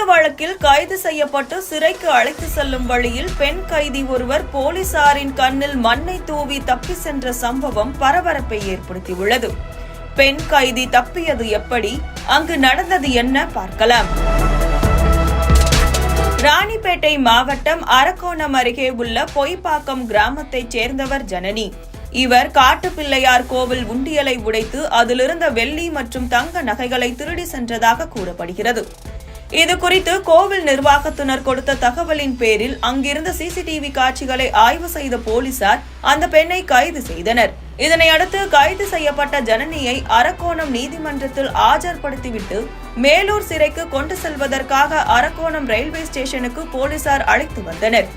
திருட்டு வழக்கில் கைது செய்யப்பட்டு சிறைக்கு அழைத்து செல்லும் வழியில் பெண் கைதி ஒருவர் போலீசாரின் கண்ணில் மண்ணை தூவி தப்பி சென்ற சம்பவம் பரபரப்பை ஏற்படுத்தியுள்ளது. பெண் கைதி தப்பியது எப்படி, அங்கு நடந்தது என்ன பார்க்கலாம். ராணிப்பேட்டை மாவட்டம் அரக்கோணம் அருகே உள்ள பொய்ப்பாக்கம் கிராமத்தைச் சேர்ந்தவர் ஜனனி. இவர் காட்டுப்பிள்ளையார் கோவில் உண்டியலை உடைத்து அதிலிருந்த வெள்ளி மற்றும் தங்க நகைகளை திருடி சென்றதாக கூறப்படுகிறது. இதுகுறித்து கோவில் நிர்வாகத்தினர் கொடுத்த தகவலின் பேரில் அங்கிருந்த சிசிடிவி காட்சிகளை ஆய்வு செய்த போலீசார் அந்த பெண்ணை கைது செய்தனர். இதனையடுத்து கைது செய்யப்பட்ட ஜனனியை அரக்கோணம் நீதிமன்றத்தில் ஆஜர்படுத்திவிட்டு மேலூர் சிறைக்கு கொண்டு செல்வதற்காக அரக்கோணம் ரயில்வே ஸ்டேஷனுக்கு போலீசார் அழைத்து வந்தனர்.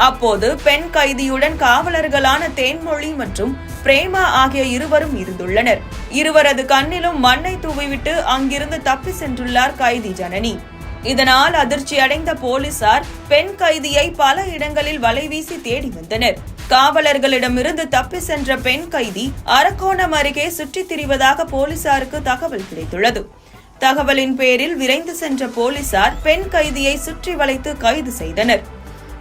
அப்போது பெண் கைதியுடன் காவலர்களான தேன்மொழி மற்றும் பிரேமா ஆகிய இருவரும் இருந்துள்ளனர். இருவரது கண்ணிலும் மண்ணை தூவிவிட்டு அங்கிருந்து தப்பி சென்றுள்ளார் கைதி ஜனனி. இதனால் அதிர்ச்சி அடைந்த போலீசார் பெண் கைதியை பல இடங்களில் வலைவீசி தேடி வந்தனர். காவலர்களிடமிருந்து தப்பி சென்ற பெண் கைதி அரக்கோணம் அருகே சுற்றித் திரிவதாக போலீசாருக்கு தகவல் கிடைத்துள்ளது. தகவலின் பேரில் விரைந்து சென்ற போலீசார் பெண் கைதியை சுற்றி வளைத்து கைது செய்தனர்.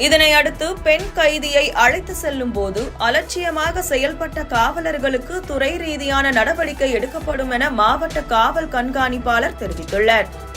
இதனையடுத்து பெண் கைதியை அழைத்து செல்லும் போது அலட்சியமாக செயல்பட்ட காவலர்களுக்கு துறை ரீதியான நடவடிக்கை எடுக்கப்படும் என மாவட்ட காவல் கண்காணிப்பாளர் தெரிவித்துள்ளார்.